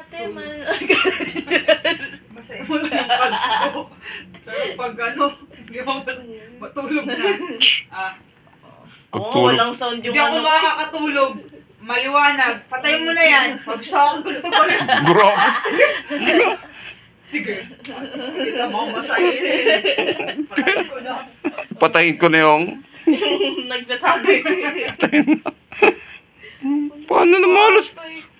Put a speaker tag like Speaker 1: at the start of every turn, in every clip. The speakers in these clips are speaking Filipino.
Speaker 1: ate,
Speaker 2: Masaya mo lang yung pulse ko. Pero pag hindi mo matulog na.
Speaker 1: walang sound yung
Speaker 2: Hindi ako makakatulog. Maliwanag. Patayin mo na yan. Pag-shock ko na.
Speaker 3: Grabe.
Speaker 2: Sige. Kita mo masayin. Patayin ko na.
Speaker 3: Patayin ko na yung...
Speaker 1: nagsasabi.
Speaker 3: Paano naman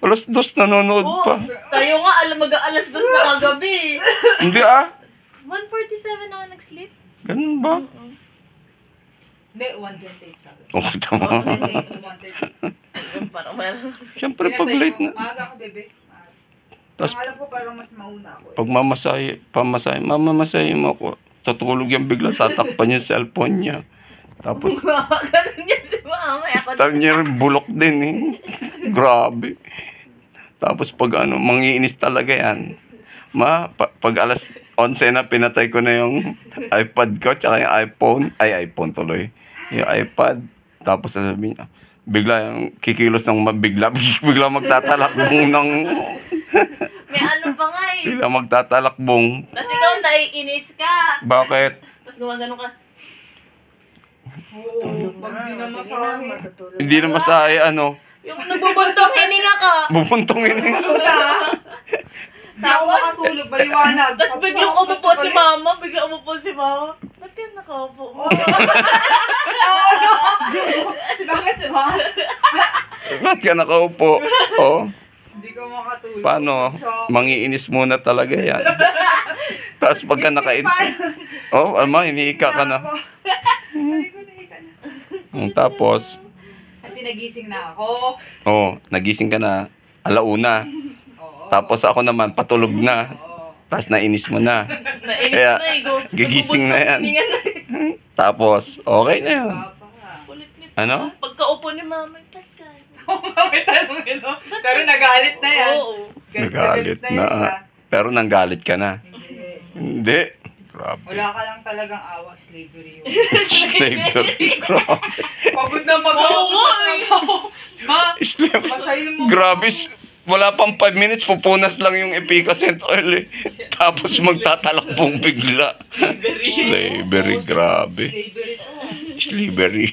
Speaker 3: alas 2 nanonood pa?
Speaker 1: Tayo nga, mag-alas 2 na kagabi.
Speaker 3: Hindi ah.
Speaker 1: 1:47 ako nag-sleep.
Speaker 3: Ganun ba?
Speaker 2: Hindi, 1:28 sabi.
Speaker 3: Oo, tama.
Speaker 2: 1:30.
Speaker 1: Parang meron.
Speaker 3: Siyempre pag late na.
Speaker 2: Maaga ako, bebe.
Speaker 3: Tas-
Speaker 2: Ang alam ko parang mas mauna ako.
Speaker 3: Pag mamamasahe mo ako, tutulog yan bigla, tatakpan yung cellphone niya. Tapos,
Speaker 1: Ganun yan si mama.
Speaker 3: style niya rin bulok din eh. Grabe. Tapos pag mangiinis talaga yan. Pag alas 11 na, pinatay ko na yung iPad ko, tsaka yung iPhone tuloy. Yung iPad. Tapos sasabihin niya, bigla yung kikilos ng bigla magtatalakbong ng...
Speaker 1: May ano pa nga eh.
Speaker 3: Bigla magtatalakbong.
Speaker 1: Tapos ikaw naiinis ka.
Speaker 3: Bakit?
Speaker 1: Tapos gumagano ka.
Speaker 2: Oo, pag di na masahe.
Speaker 3: Hindi na masahe,
Speaker 1: Yung nagbubuntong hininga ka.
Speaker 3: bubuntongin.
Speaker 2: Hindi ako makatulog, baliwanag.
Speaker 1: Tapos biglang umupo si mama. Ba't yan nakaupo mo?
Speaker 2: Bakit ba?
Speaker 3: Ba't ka nakaupo? Oh,
Speaker 2: Hindi ko makatulog.
Speaker 3: paano? Mangiinis muna talaga yan. Tapos pagka nakainis, iniika ka na. Tapos,
Speaker 2: Kasi nagising na ako.
Speaker 3: nagising ka na, alauna.
Speaker 2: Oo.
Speaker 3: Tapos ako naman, patulog na.
Speaker 2: Oo.
Speaker 3: Tapos nainis mo na.
Speaker 1: Nainis
Speaker 3: Kaya,
Speaker 1: na eh.
Speaker 3: gigising na yan.
Speaker 1: Nagbubuntong hininga na.
Speaker 3: Tapos, okay na yan.
Speaker 2: Papa ka.
Speaker 1: Kulit niya.
Speaker 3: Ano?
Speaker 1: Pagkaupo ni mama, tatay.
Speaker 2: May tanong ito. Pero nagalit na yan.
Speaker 1: Oo.
Speaker 3: Nagalit
Speaker 2: yan
Speaker 3: na.
Speaker 2: siya.
Speaker 3: Pero nanggalit ka na.
Speaker 2: Hindi.
Speaker 3: Hindi. Grabe.
Speaker 2: Wala ka lang talagang awa, slavery yun.
Speaker 3: Slavery. Grabe.
Speaker 2: Pagod na mag-awa
Speaker 1: Oo,
Speaker 2: sa trabaho. Ma,
Speaker 3: Slavery.
Speaker 2: masayin mo.
Speaker 3: Grabe. Wala pang 5 minutes, pupunas lang yung Epicacent oil eh. Tapos magtatalakbong bigla. Slavery. Grabe.
Speaker 2: Slavery to.
Speaker 3: Slavery.